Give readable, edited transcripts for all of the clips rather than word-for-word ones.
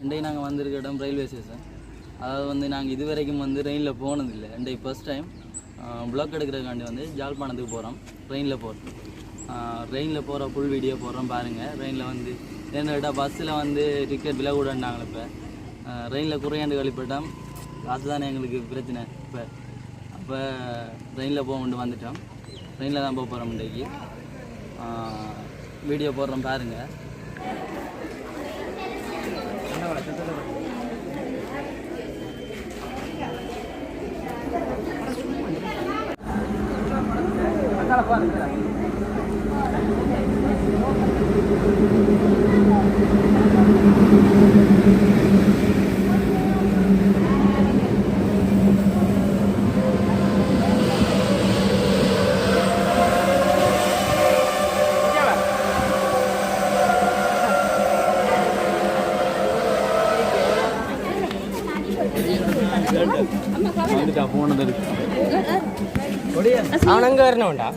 இன்றைக்கு நாங்கள் வந்திருக்க இடம் ரயில்வே ஸ்டேஷன். அதாவது வந்து நாங்கள் இது வரைக்கும் வந்து ட்ரெயினில் போனதில்லை. இன்றைக்கு ஃபஸ்ட் டைம் ப்ளாக் எடுக்கிறதுக்காண்டி வந்து ஜாழ்ப்பாணத்துக்கு போகிறோம். ட்ரெயினில் போகிறோம். ட்ரெயினில் போகிற ஃபுல் வீடியோ போடுறோம் பாருங்கள். ட்ரெயினில் வந்து என்ன கேட்டால் பஸ்ஸில் வந்து டிக்கெட் விலை கூடனாங்களே. இப்போ ட்ரெயினில் குறையாண்டு கழிப்பிட்டோம். அதுதானே எங்களுக்கு பிரச்சனை. அப்போ ட்ரெயினில் போக வந்துட்டோம். ட்ரெயினில் தான் போக போகிறோம். இன்றைக்கு வீடியோ போடுறோம் பாருங்கள். அவனங்க வரணும்டா.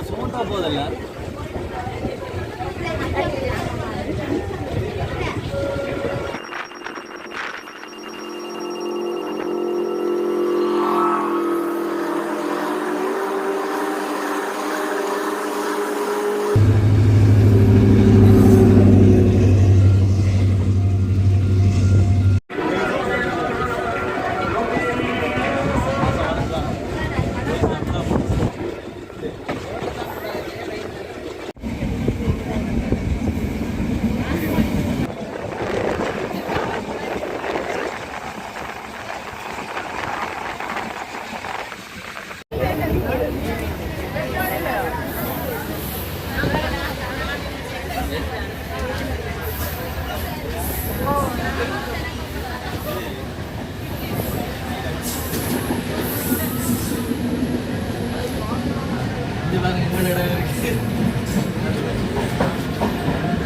சூட்டா போதில்ல.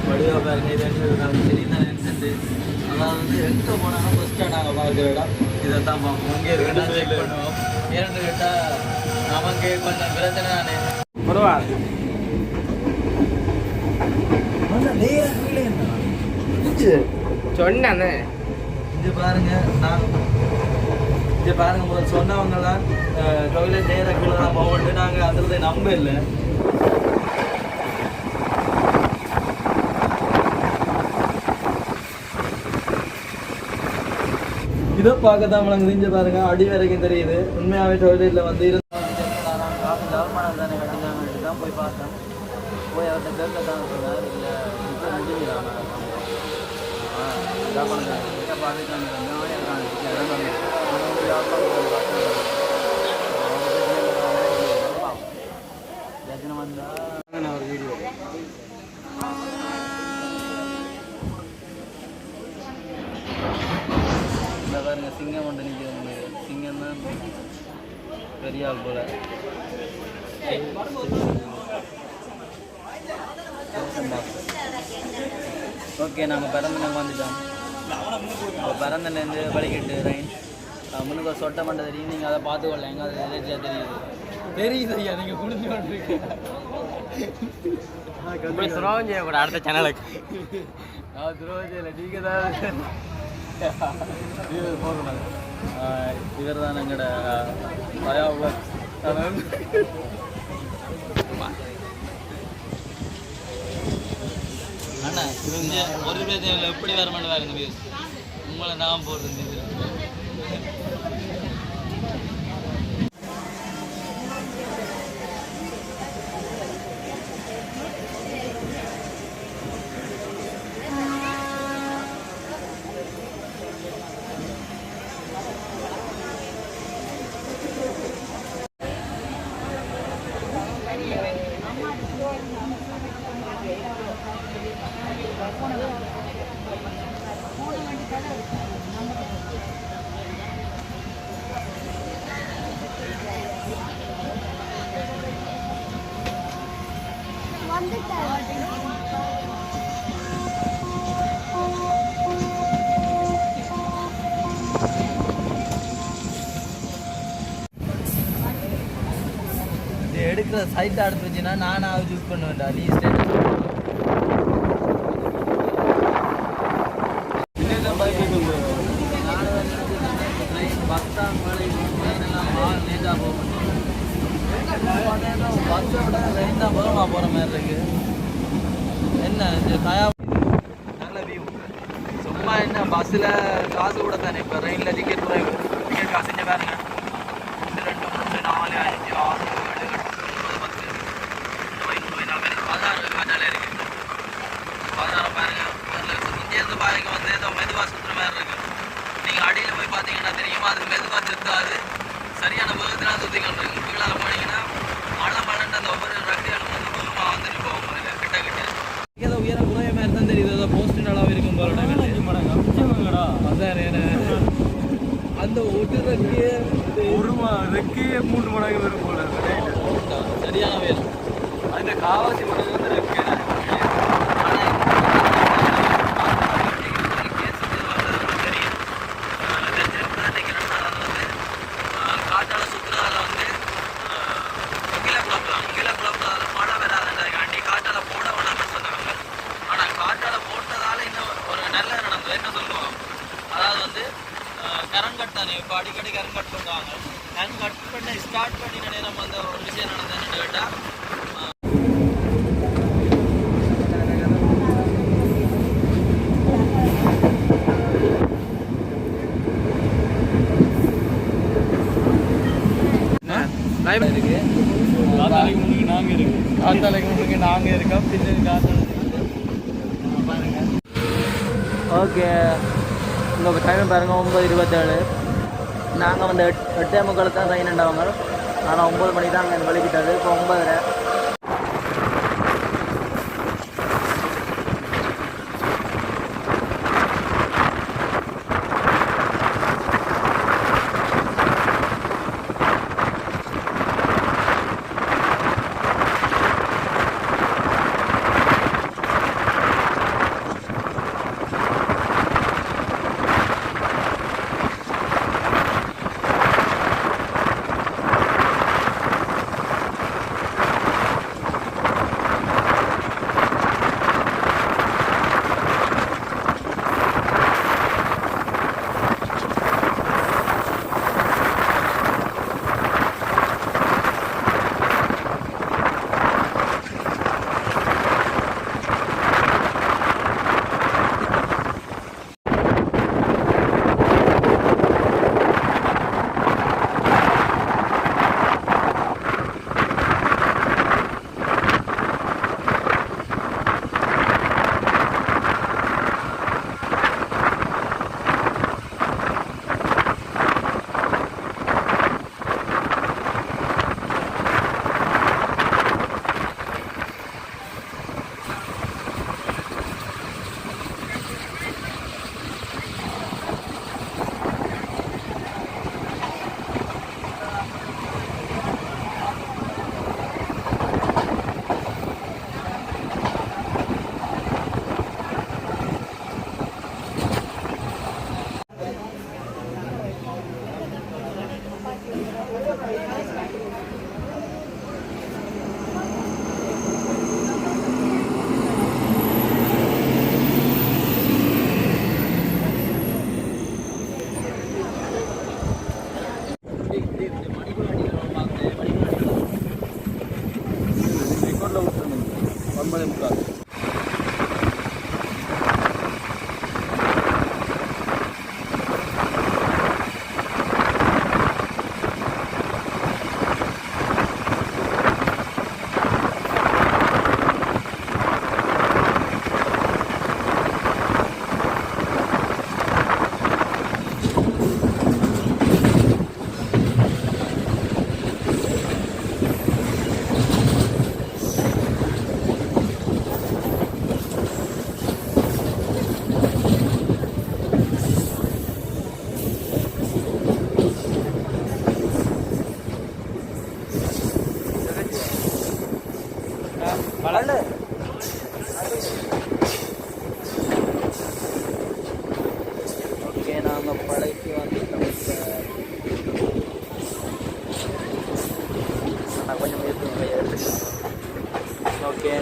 வடிவா பாருங்க. இது தெரியுது. அதாவது வந்து எங்கே போனாலும் ஃபஸ்ட்டாக நாங்கள் பார்க்குற இடம் இதைத்தான் பார்ப்போம். இங்கே இருக்குன்னா செக் பண்ணுவோம். ஏன்னு கேட்டால் நமக்கு கொஞ்சம் பிரச்சனை தானே. சொன்னே இது பாருங்க. இது பாருங்க, முதல் சொன்னவங்கலாம் டொய்லெட் நேராக கீழே தான் போகட்டு. நாங்கள் அதில் நம்ப இல்லை. இதை பார்க்க தான் நம்மளுக்கு தெரிஞ்சு பாருங்க. அடி வரைக்கும் தெரியுது. உண்மையாகவே டொய்லெட்டில் வந்து ஜாழ்ப்பாணம் தானே கட்டினாங்கன்ட்டு தான் போய் பார்த்தேன். போய் அவர்கிட்ட கேட்க தான் சொன்னார். இல்லை இப்போ முடிஞ்சுக்கிறாங்க. ஜாழ்ப்பாணம் தான் பார்த்துக்காங்க. வந்தால் ஒரு வீடியோ பாருங்க. சிங்கம் ஒன்று நிற்கிறது. சிங்கம் தான் பெரிய ஆள் போல. ஓகே, நாங்கள் பரந்தனம் வந்துட்டோம். பரந்தன்லேருந்து படிக்கட்டு ரைன் முன்னுக்கு ஒரு சொட்டை மண்டை தெரியும். நீங்கள் அதை பார்த்துக்கொள்ள. எங்கே அது எதாச்சியாக தெரியுது ஐயா. நீங்கள் குடிஞ்சு கொண்டிருக்கீங்க. துரோகம் செய்யக்கூடாது அடுத்த சேனலுக்கு. நான் துரோகம் செய்யலை. நீங்கள் தான் போகிறோம். இவர் தான் எங்களோட தயா அண்ணா. இவங்க ஒரு பேர் எப்படி வர மாட்டேன் பாருங்க. வியூஸ் உங்களை நான் போடுறது. எடுக்கிற சைட்டை எடுத்து வச்சுன்னா நானாக சூஸ் பண்ணுவேன்டா நீ ஸ்டேட்டஸ் பஸ்ஸாக லேட்டாக போகும் பஸ்ஸை விட ட்ரெயின் தான் போகிறோமா போகிற மாதிரி இருக்கு என்ன இந்த தயா நல்ல வியூ சும்மா என்ன பஸ்ஸில் காசு கூட தானே இப்போ ட்ரெயினில் டிக்கெட் காசு இங்கே பாருங்க 2 3 4 5 6 7 8 9 10 16 காட்டாலே இருக்கு 16 பாருங்க இங்கேருந்து பாருங்க வந்து ஏதோ மெதுவாக சுற்றுற மாதிரி இருக்கு நீங்கள் அடியில் போய் பார்த்தீங்கன்னா தெரியுமா அது மெதுவாக சுற்றாது சரியான வேகத்தில் சுற்றி கொண்டிருக்கு கீழே போனீங்கன்னா மழைன்ட்டு அந்த ஒவ்வொரு ரக்கையாலும் வந்து தூரமாக வந்துட்டு போகும் கிட்ட கிட்ட ஏதோ உயரம் குறைய மாதிரி தான் தெரியுது ஏதோ போஸ்ட் அளவு இருக்கும் போல அந்த ஒரு ரெக்கையே ரெக்கையே 3 மடங்கு வரும் போல சரியான வேணும் அந்த காவாசி மடங்கு வந்து ரெக்கை காட்டால சுற்றுறதால வந்து கீழே குழப்பம் மழை வராதுன்றதுக்காண்டி காட்டால போட வேணாம்னு சொன்னாங்க ஆனால் காட்டால போட்டதால இன்னும் ஒரு நல்ல நடந்தது என்ன சொல்லுவோம் அதாவது வந்து கரண்ட் கட் தானே இப்போ அடிக்கடி கரண்ட் கட் பண்ணுவாங்க கரண்ட் கட் பண்ண ஸ்டார்ட் பண்ணின நேரம் அந்த ஒரு விஷயம் நடந்ததுன்னு கேட்டால் இருக்கு காத்தாலைக்கு முன்னுக்கு நாங்கள் இருக்கோம் பின்னாடி காத்தாலை பாருங்க ஓகே உங்கள் டைம் பாருங்க 9:27 நாங்கள் வந்து 8:45 தான் ட்ரெயின் உண்டவங்க ஆனால் 9 மணிக்கு தான் அங்கே வலிக்கிட்டது இப்போ 9:30 கொஞ்சம் ஓகே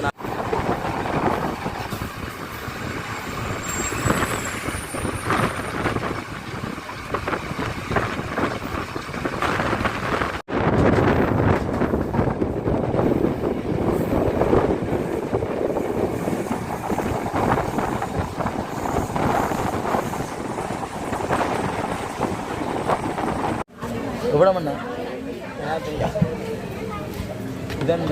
எவ்வளோ மண்ணா இதான்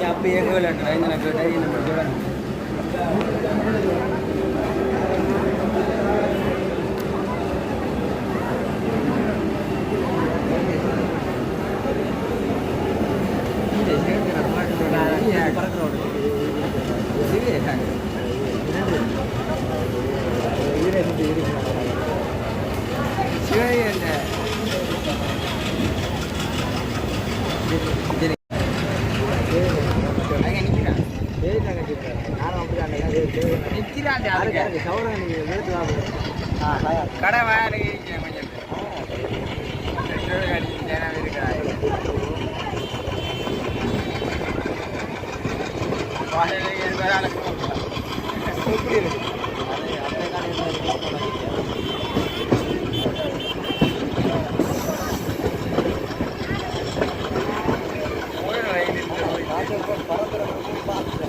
அப்போ எங்கே விளையாட்டுறேன் எனக்கு கடை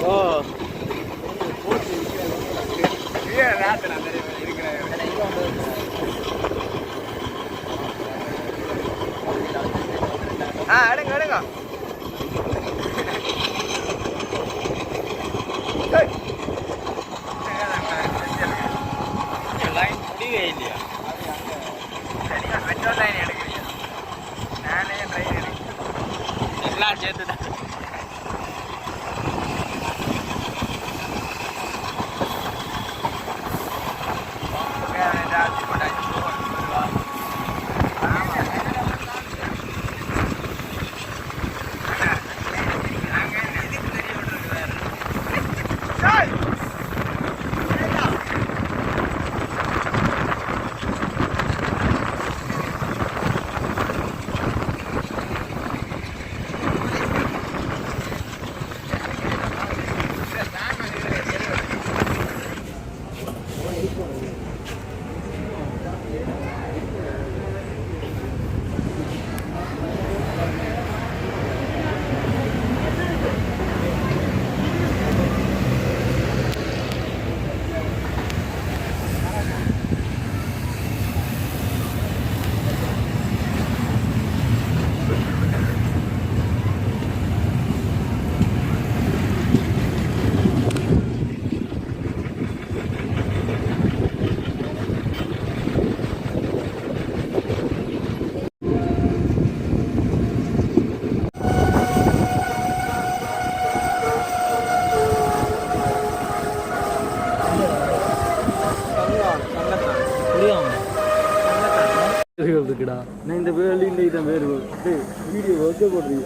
ஓ எடுங்க எடுங்க லைன் முடிவே இல்லையா மெட்ரோ லைன் எடுக்கிறீங்க நானே ட்ரெயின் எடுக்கிறேன் எல்லாம் சேர்த்து தான் இருக்குடா நான் இந்த வேலி இந்த பேர் வீடியோ ஓகே போடுறீங்க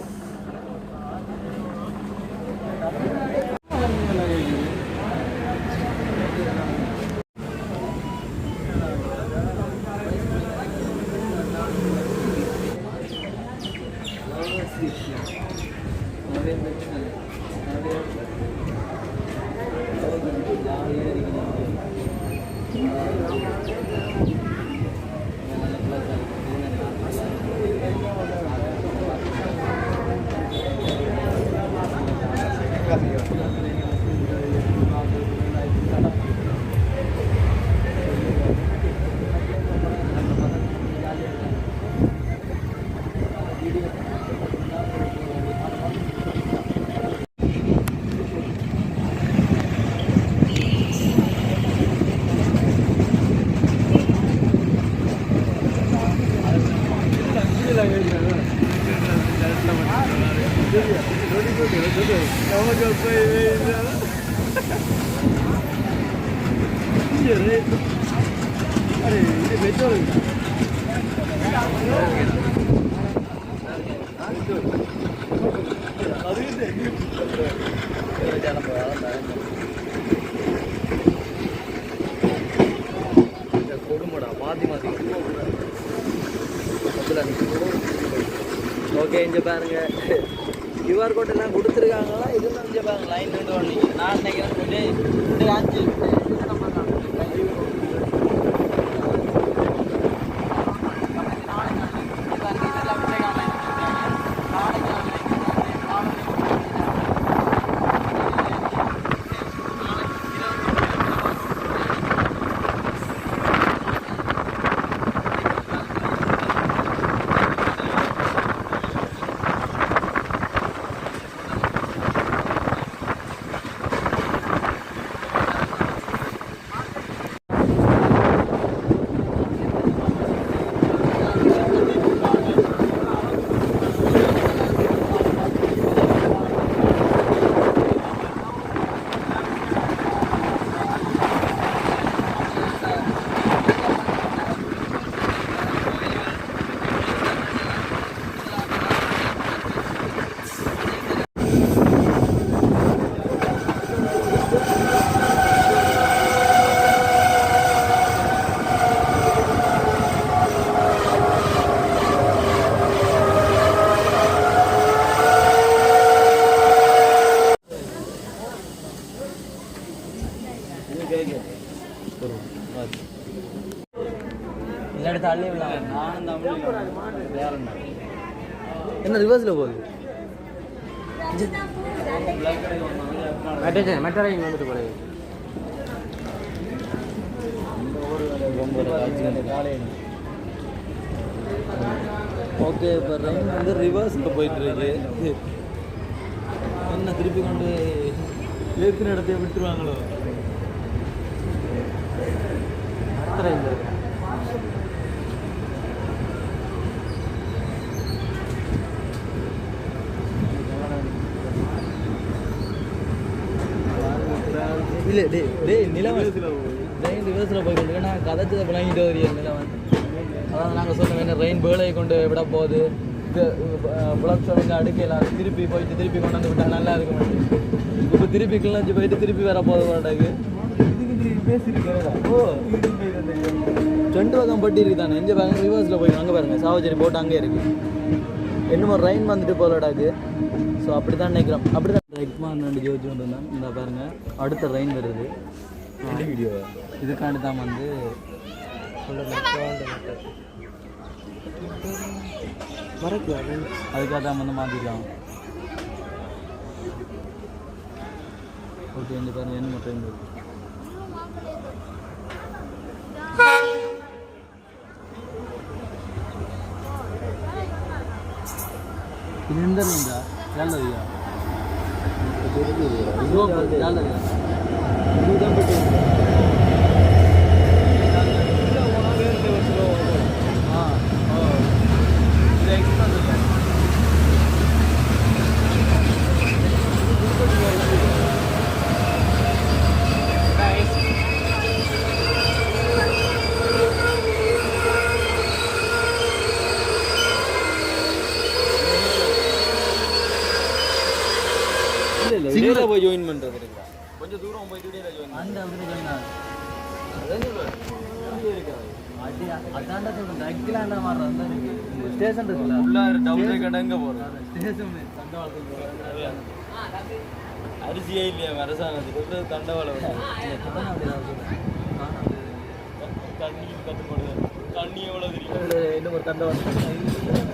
கொடுமுடா மாற்றி மாற்றி ஓகே இங்கே பாருங்க கியூஆர் கோட் எல்லாம் கொடுத்துருக்காங்களா இதெல்லாம் இங்கே பாருங்க லைன் நின்று வந்தீங்க நான் நினைக்கிறேன் 5 இல்லாட்டி தள்ளி விடலாம் நானும் தமிழ் என்ன ரிவர்ஸில் போகுது மெட்ரோ வந்துட்டு போகுது ஓகே இப்போ ரைன் வந்து ரிவர்ஸில் போயிட்டுருக்கு என்ன திருப்பி கொண்டு ஏற்கனவே இடத்தையே விட்டுருவாங்களோ ரைன் இல்லை நிலவன் ரெயின் ரிவர்ஸில் போய் கொண்டு நான் கதைச்சதை பிள்ளைங்கிட்டு வரையும் நிலவன் அதாவது நாங்கள் சொன்னோம் என்ன ரெயின் வேலையை கொண்டு விட போகுது இது புலக் ஷோவிங்க அடுக்கலாம் திருப்பி போயிட்டு திருப்பி கொண்டு வந்து விட்டால் நல்லா இருக்க மாட்டேங்குது இப்போ திருப்பி கிளஞ்சி போயிட்டு திருப்பி வர போகுது மாட்டாக்கு ஓ 2 பக்கம் பட்டி இருக்கு தானே எங்கே பாருங்க ரிவர்ஸில் போய் அங்கே பாருங்க சாவச்சேரி போட்டு அங்கே இருக்குது என்னமோ ரெயின் வந்துட்டு போகலடாக்கு ஸோ அப்படி தான் நினைக்கிறோம் அப்படி தான் எக்மான் ரெண்டு ஜோதிச்சு கொண்டு வந்தோம் இந்த பாருங்க அடுத்த ரெயின் வருது வீடியோ இதுக்காண்டி தான் வந்து அதுக்காக தான் வந்து மாற்றிக்கலாம் ஓகே இந்த பாருங்க என்ன ட்ரெயின் வருது இது எந்த ரெயின்டா யால் தேவியா யால் தேவியா இதுதான் போயிட்டு சிங்கிளாக போய் ஜாயின் பண்ணுறது கொஞ்சம் தூரம் போயிட்டு அந்த அப்படி ஜாயின் அதாண்டா மாதிரி ஸ்டேஷன் இருக்குல்ல உள்ளார டவுன் கடங்க போகிறோம் ஸ்டேஷன் தண்டவாளத்துக்கு அரிசியே இல்லையா அரசாங்கத்துக்கு தண்டவாளம் தண்ணி கட்டுப்படுது தண்ணி எவ்வளோ தெரியும் இன்னும் ஒரு தண்டவாளம்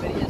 பெரிய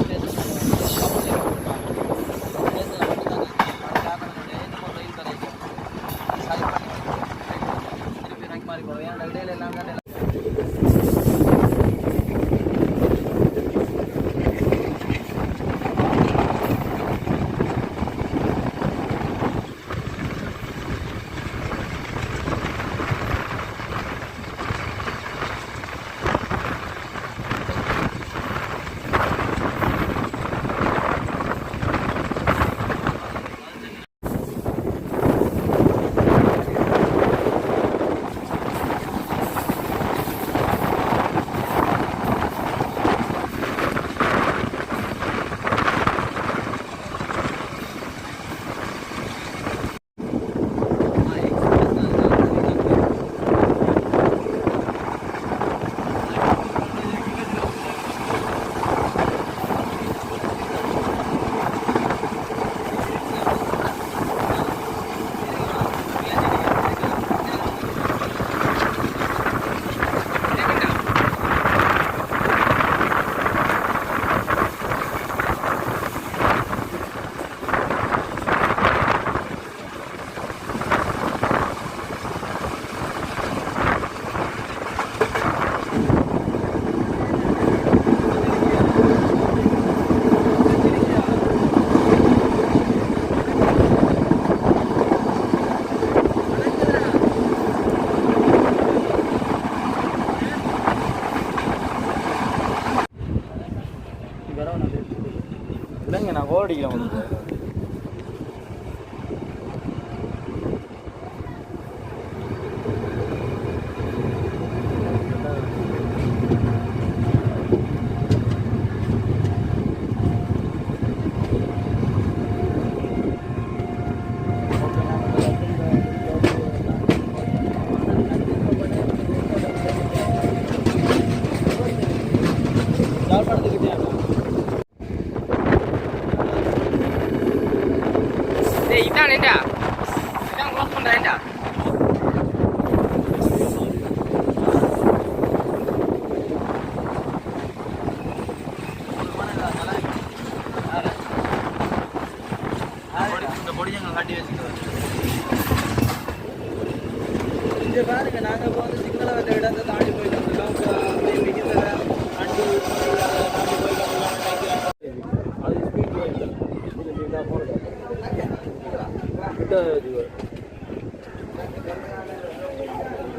ஏண்டா இதான் க்ளோஸ் பண்ணுறேன்டா இந்த பொடியங்க காட்டி வச்சுக்கிறோம். இங்கே பாருங்க நாங்கள் இப்போ வந்து சிங்கள வந்த இடத்தை தாண்டி போயிட்டு இருக்கோம். அப்படியே மிகுந்த அண்டு தாண்டி போயிட்டு அது ஸ்பீட் போயிட்டு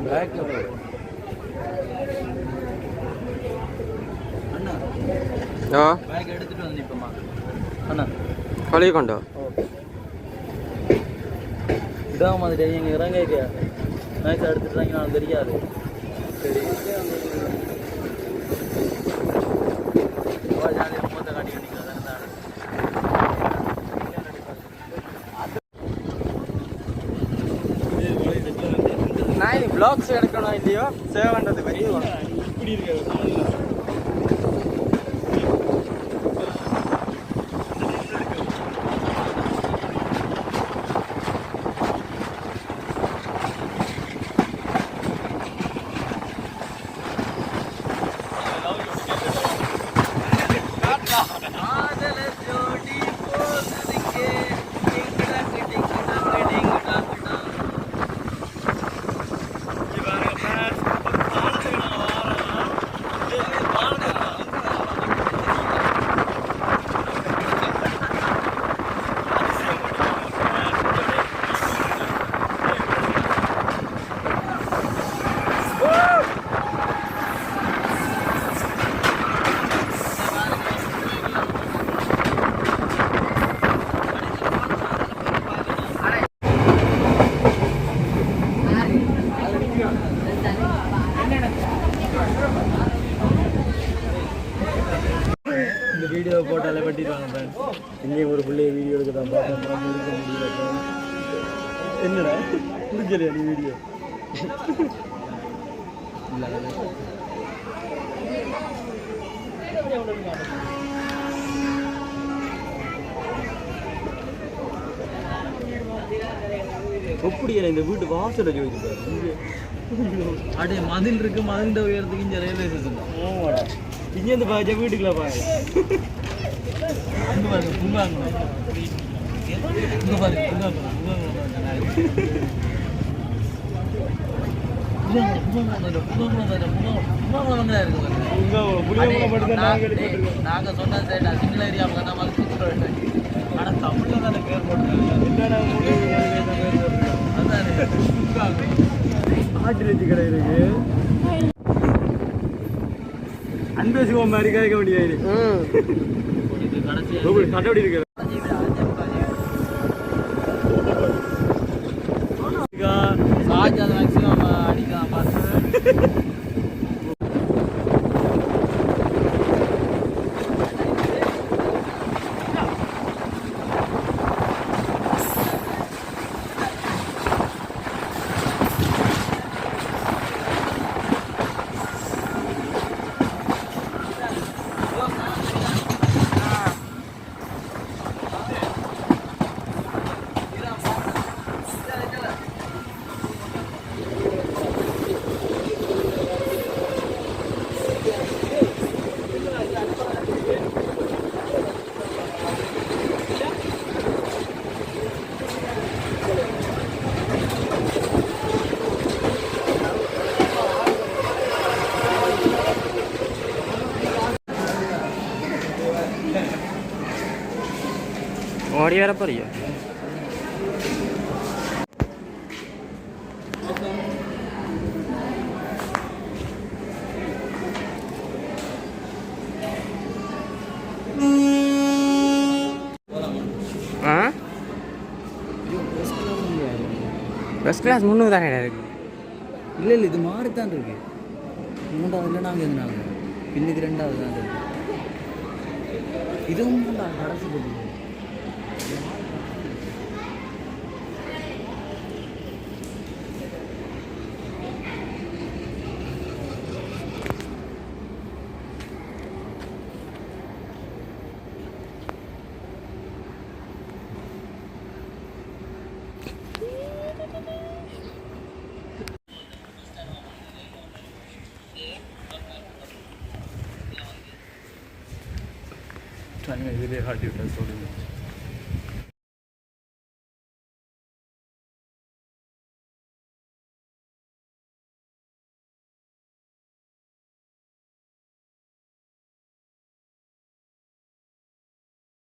பேக்கில் அண்ணா பேக் எடுத்துகிட்டு வந்து நிற்போமா அண்ணா கழுவி கொண்டோ இதான் மாதிரி நீங்கள் இறங்க நைஸ் எடுத்துட்டாங்க நான் தெரியாது. சரி ஜாலியாக மூத்த காட்டி கட்டிக்கலாம். நான் இது ப்ளாக்ஸ் எடுக்கணும் இல்லையோ சேவ் பண்ணுறது பெரிய இப்படி இருக்காது. இந்த வீடியோ போட்டாலே வெட்டிடுவாங்க ஃப்ரெண்ட்ஸ். இங்கேயும் ஒரு பிள்ளைய வீடியோ எடுக்க தான் பார்க்க இருக்க முடியல. என்னடா புரிஞ்சலையா நீ வீடியோ? எப்படி இந்த வீட்டு வாசலை ஜோதிப்பாரு. அப்படியே மதில் இருக்கு, மதில் உயரத்துக்கு இங்கே ரயில்வே ஸ்டேஷன் தான். ஓமாடா இங்கேருந்து பார்த்தா வீட்டுக்குள்ள பாருங்க. இங்கே பாருங்க புங்காங்க, இங்கே பாருங்க புங்காங்க நாங்கள் சொன்ன சைடு சிங்கள ஏரியாவில் தான் ஆனால் தமிழில் தானே பேர் போட்டுருக்காங்க. ஆட்டு வச்சு கடை இருக்கு. அன்பேசுவோம் மாதிரி கேட்க முடியாது. கட்டப்படி இருக்கு. மேக்ஸிமம் அடிக்கலாம் பார்த்து. ஓடி வர போறியா? ஃபஸ்ட் கிளாஸ் 300 தானே இருக்கு. இல்லை இது மாறி தான் இருக்கு. 3வது நாங்கள் எதுனாங்க பின்னுக்கு 2வது தான் இருக்கு. இதுவும் கடைசி போட்டு டைம் இதிலே காட்டி விட்டார் சொல்லுங்கள்